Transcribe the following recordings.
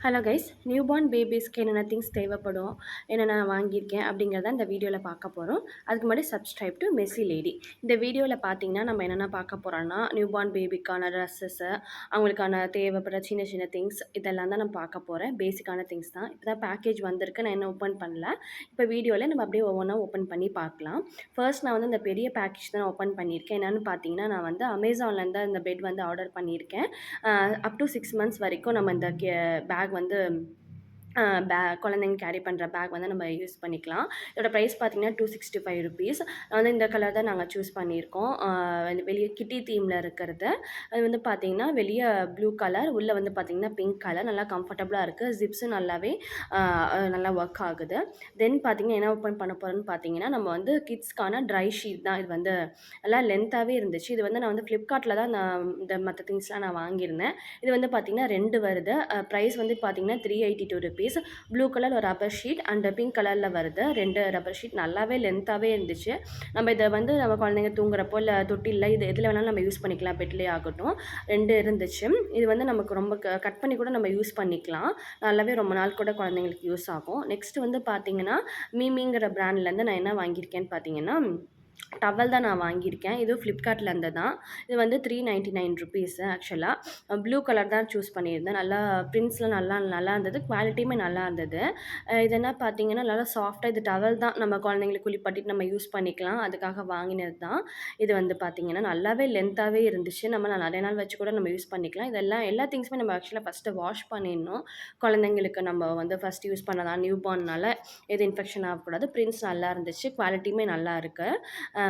Hello guys, newborn பேபிஸ்க்கு என்னென்ன things தேவைப்படும், என்னென்ன வாங்கியிருக்கேன் அப்படிங்கிறத இந்த வீடியோவில் பார்க்க போகிறோம். அதுக்கு முன்னாடி சப்ஸ்கிரைப் டு மெஸ்ஸி லேடி. இந்த வீடியோவில் பார்த்தீங்கன்னா நம்ம என்னென்ன பார்க்க போகிறோம்னா, நியூபார்ன் பேபிக்கான ட்ரெஸ்ஸஸ்ஸு, அவங்களுக்கான தேவைப்படுற சின்ன சின்ன திங்ஸ் இதெல்லாம் தான் நான் பார்க்க போகிறேன். பேசிக்கான திங்ஸ் தான். இப்போ தான் பேக்கேஜ் வந்திருக்கு, நான் இன்னும் ஓப்பன் பண்ணல. இப்போ வீடியோவில் நம்ம அப்படியே ஒவ்வொன்றா ஓப்பன் பண்ணி பார்க்கலாம். ஃபர்ஸ்ட் நான் வந்து இந்த பெரிய பேக்கேஜ் தான் ஓப்பன் பண்ணியிருக்கேன். என்னென்னு பார்த்தீங்கன்னா, நான் வந்து அமேசான்லேருந்து இந்த பெட் வந்து ஆர்டர் பண்ணியிருக்கேன். அப் டு 6 மந்த்ஸ் வரைக்கும் நம்ம இந்த பேக் வந்து குழந்தைங்க கேரி பண்ணுற பேக் வந்து நம்ம யூஸ் பண்ணிக்கலாம். இதோட ப்ரைஸ் பார்த்தீங்கன்னா ₹265. வந்து இந்த கலர் தான் நாங்கள் சூஸ் பண்ணியிருக்கோம். வெளியே கிட்டி தீமில் இருக்கிறது. அது வந்து பார்த்தீங்கன்னா வெளியே ப்ளூ கலர், உள்ளே வந்து பார்த்தீங்கன்னா பிங்க் கலர். நல்லா கம்ஃபர்டபுளாக இருக்குது. ஜிப்ஸும் நல்லாவே நல்லா ஒர்க் ஆகுது. தென் பார்த்தீங்கன்னா என்ன ஓப்பன் பண்ண போகிறோன்னு பார்த்தீங்கன்னா, நம்ம வந்து கிட்ஸ்க்கான ட்ரை ஷீட் தான். இது வந்து நல்லா லென்த்தாகவே இருந்துச்சு. இது வந்து நான் வந்து ஃப்ளிப்கார்ட்டில் தான் நான் இந்த மற்ற திங்ஸ்லாம் நான் வாங்கியிருந்தேன். இது வந்து பார்த்தீங்கன்னா 2 வருது. ப்ரைஸ் வந்து பார்த்தீங்கன்னா ₹382. ப்ளூ கலர் ஒரு ரப்பர் ஷீட் அண்ட் பிங்க் கலரில் வருது. 2 ரப்பர் ஷீட் நல்லாவே லென்த்தாகவே இருந்துச்சு. நம்ம இதை வந்து நம்ம குழந்தைங்க தூங்குறப்போ இல்லை தொட்டிலில் இது எதில் வேணாலும் நம்ம யூஸ் பண்ணிக்கலாம். பெட்லேயே ஆகட்டும். 2 இருந்துச்சு. இது வந்து நமக்கு ரொம்ப கட் பண்ணி கூட நம்ம யூஸ் பண்ணிக்கலாம். நல்லாவே ரொம்ப நாள் கூட குழந்தைங்களுக்கு யூஸ் ஆகும். நெக்ஸ்ட் வந்து பார்த்தீங்கன்னா மீமிங்கிற பிராண்ட்லேருந்து நான் என்ன வாங்கியிருக்கேன்னு பார்த்தீங்கன்னா, டவல் தான் நான் வாங்கியிருக்கேன். இதுவும் ஃப்ளிப்கார்ட்லேருந்து தான். இது வந்து ₹399 ஆக்சுவலாக. ப்ளூ கலர் தான் சூஸ் பண்ணியிருந்தேன். நல்லா பிரிண்ட்ஸ்லாம் நல்லா இருந்தது. குவாலிட்டியுமே நல்லா இருந்தது. இது என்ன பார்த்தீங்கன்னா நல்லா சாஃப்டாக, இது டவல் தான் நம்ம குழந்தைங்களுக்கு குளிப்பாட்டிட்டு நம்ம யூஸ் பண்ணிக்கலாம். அதுக்காக வாங்கினது தான். இது வந்து பார்த்தீங்கன்னா நல்லாவே லென்த்தாகவே இருந்துச்சு. நம்ம நிறைய நாள் வச்சு கூட நம்ம யூஸ் பண்ணிக்கலாம். இதெல்லாம் எல்லா திங்ஸுமே நம்ம ஆக்சுவலாக ஃபஸ்ட்டு வாஷ் பண்ணிடணும். குழந்தைங்களுக்கு நம்ம வந்து ஃபஸ்ட்டு யூஸ் பண்ணதான் நியூ பார்ன்னால எது இன்ஃபெக்ஷன் ஆகக்கூடாது. பிரிண்ட்ஸ் நல்லா இருந்துச்சு. குவாலிட்டியுமே நல்லா இருக்குது.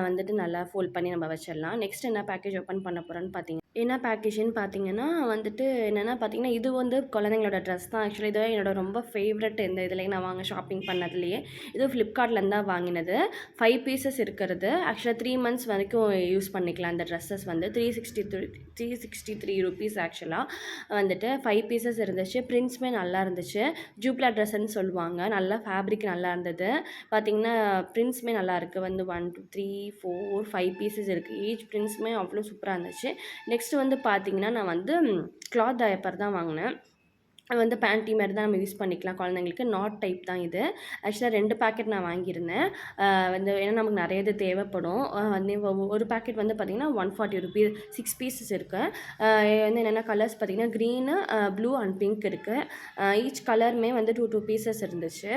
வந்துட்டு நல்லா ஃபோல்ட் பண்ணி நம்ம வச்சிடலாம். நெக்ஸ்ட் என்ன பேக்கேஜ் ஓப்பன் பண்ண போகிறோன்னு பார்த்தீங்கன்னா, என்ன பேக்கேஜ்ன்னு பார்த்தீங்கன்னா வந்துட்டு என்னென்னா பார்த்தீங்கன்னா, இது வந்து குழந்தைங்களோட ட்ரெஸ் தான். ஆக்சுவலி இது என்னோட ரொம்ப ஃபேவரட். இந்த இதுலேயே நான் ஷாப்பிங் பண்ணதுலேயே இது ஃப்ளிப்கார்ட்லேருந்து தான் வாங்கினது. 5 பீசஸ் இருக்கிறது. ஆக்சுவலாக 3 மந்த்ஸ் வரைக்கும் யூஸ் பண்ணிக்கலாம். இந்த ட்ரெஸ்ஸஸ் வந்து ₹363 ஆக்சுவலாக வந்துட்டு 5 பீசஸ் இருந்துச்சு. பிரிண்ட்ஸுமே நல்லா இருந்துச்சு. ஜூப்லா ட்ரெஸ்ஸுன்னு சொல்லுவாங்க. நல்லா ஃபேப்ரிக் நல்லா இருந்தது. பார்த்தீங்கன்னா பிரிண்ட்ஸுமே நல்லா இருக்குது. வந்து 1 2 3 4 5 பீசஸ் இருக்குது. ஈச் பிரிண்ட்ஸுமே அவ்வளோ சூப்பராக இருந்துச்சு. நெக்ஸ்ட் வந்து பார்த்தீங்கன்னா, நான் வந்து கிளாத் டயப்பர் தான் வாங்கினேன். அது வந்து பேண்ட்டி மாதிரி தான் நம்ம யூஸ் பண்ணிக்கலாம் குழந்தைங்களுக்கு. நாட் டைப் தான் இது. ஆக்சுவலாக 2 பேக்கெட் நான் வாங்கியிருந்தேன். வந்து ஏன்னா நமக்கு நிறைய இது தேவைப்படும். வந்து ஒரு பேக்கெட் வந்து பார்த்திங்கன்னா ₹140. 6 பீசஸ் இருக்குது. வந்து என்னென்ன கலர்ஸ் பார்த்திங்கன்னா க்ரீனு, ப்ளூ அண்ட் பிங்க் இருக்குது. ஈச் கலருமே வந்து 2 பீசஸ் இருந்துச்சு.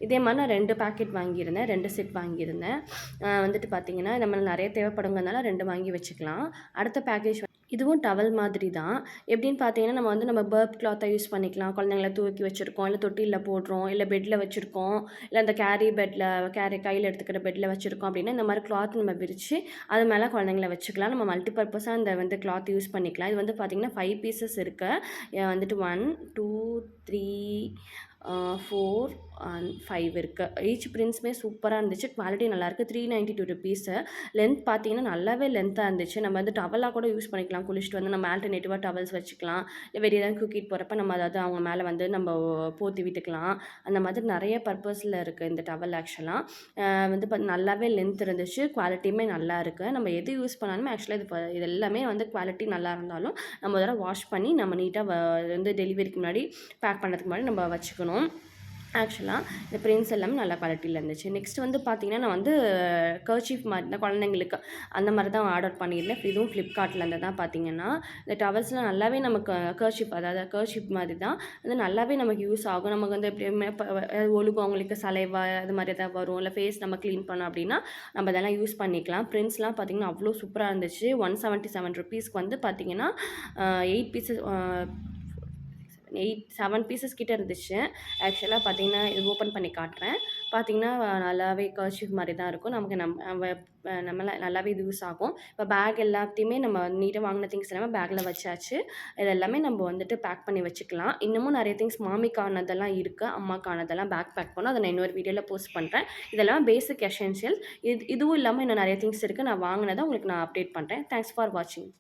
இதே மாதிரி நான் 2 பேக்கெட் வாங்கியிருந்தேன். 2 செட் வாங்கியிருந்தேன். வந்துட்டு பார்த்திங்கன்னா நம்ம நிறைய தேவைப்படுங்கிறதுனால 2 வாங்கி வச்சுக்கலாம். அடுத்த பேக்கேஜ் இதுவும் டவல் மாதிரி தான். எப்படின்னு பார்த்தீங்கன்னா, நம்ம பர்ப் கிளாத்தை யூஸ் பண்ணிக்கலாம். குழந்தைங்கள தூக்கி வச்சுருக்கோம், இல்லை தொட்டிலில் போடுறோம், இல்லை பெட்டில் வச்சுருக்கோம், இல்லை அந்த கையில் எடுத்துக்கிற பெட்டில் வச்சுருக்கோம் அப்படின்னா, இந்த மாதிரி கிளாத் நம்ம விரித்து அது மேலே குழந்தைங்கள வச்சுக்கலாம். நம்ம மல்டிபர்பஸாக இந்த வந்து கிளாத் யூஸ் பண்ணிக்கலாம். இது வந்து பார்த்திங்கன்னா 5 பீசஸ் இருக்குது. வந்துட்டு 1 2 3 4 அண்ட் 5 இருக்குது. ஈச் பிரிண்ட்ஸுமே சூப்பராக இருந்துச்சு. குவாலிட்டி நல்லாயிருக்கு. ₹392. லென்த் பார்த்தீங்கன்னா நல்லாவே லென்த்தாக இருந்துச்சு. நம்ம வந்து டவலாக கூட யூஸ் பண்ணிக்கலாம். குளிச்சுட்டு வந்து நம்ம ஆல்டர்னேட்டிவாக டவல்ஸ் வச்சுக்கலாம். இல்லை வெளியே ஏதாவது தூக்கிட்டு போகிறப்ப நம்ம அதாவது அவங்க மேலே வந்து நம்ம போத்தி விட்டுக்கலாம். அந்த மாதிரி நிறைய பர்பஸில் இருக்குது இந்த டவல். ஆக்சுவலாக வந்து நல்லாவே லென்த் இருந்துச்சு. குவாலிட்டியுமே நல்லா இருக்குது. நம்ம எது யூஸ் பண்ணாலுமே ஆக்சுவலாக இது எல்லாமே வந்து குவாலிட்டி நல்லா இருந்தாலும் நம்ம அதெல்லாம் வாஷ் பண்ணி நம்ம நீட்டாக வந்து டெலிவரிக்கு முன்னாடி பேக் பண்ணுறதுக்கு முன்னாடி நம்ம வச்சுக்கணும். ஆக்சுவலாக இந்த பிரிண்ட்ஸ் எல்லாமே நல்ல குவாலிட்டியில் இருந்துச்சு. நெக்ஸ்ட் வந்து பார்த்திங்கன்னா, நான் வந்து கர்ச்சீஃப் மாதிரி தான் குழந்தைங்களுக்கு அந்த மாதிரி தான் ஆர்டர் பண்ணியிருந்தேன். இதுவும் ஃப்ளிப்கார்ட்லேருந்து தான். பார்த்திங்கன்னா இந்த டவல்ஸ்லாம் நல்லாவே நமக்கு கர்ச்சீஃப் மாதிரி தான் வந்து நல்லாவே நமக்கு யூஸ் ஆகும். நமக்கு வந்து எப்படியுமே ஒழுகும், அவங்களுக்கு சலைவா அது மாதிரி எதாவது வரும், இல்லை ஃபேஸ் நம்ம க்ளீன் பண்ணோம் அப்படின்னா நம்ம அதெல்லாம் யூஸ் பண்ணிக்கலாம். பிரிண்ட்ஸ்லாம் பார்த்திங்கன்னா அவ்வளோ சூப்பராக இருந்துச்சு. ₹177 வந்து பார்த்திங்கன்னா 8 பீசஸ் 7 பீசஸ் கிட்ட இருந்துச்சு. ஆக்சுவலாக பார்த்தீங்கன்னா இது ஓப்பன் பண்ணி காட்டுறேன். பார்த்தீங்கன்னா நல்லாவே கர்ச்சீஃப் மாதிரி தான் இருக்கும். நமக்கு நம்ம நல்லாவே இது யூஸ் ஆகும். இப்போ பேக் எல்லாத்தையுமே நம்ம நீட்டாக வாங்கின திங்ஸ் எல்லாமே பேக்கில் வச்சாச்சு. இது எல்லாமே நம்ம வந்துட்டு பேக் பண்ணி வச்சுக்கலாம். இன்னமும் நிறைய திங்ஸ் மாமிக்கானதெல்லாம் இருக்குது. அம்மாக்கானதெல்லாம் பேக் பண்ணோம். அதை நான் இன்னொரு வீடியோவில் போஸ்ட் பண்ணுறேன். இதெல்லாம் பேசிக் எசென்ஷியல். இதுவும் இல்லாமல் இன்னும் நிறைய திங்ஸ் இருக்குது. நான் வாங்கினதை உங்களுக்கு நான் அப்டேட் பண்ணுறேன். தேங்க்ஸ் ஃபார் வாட்சிங்.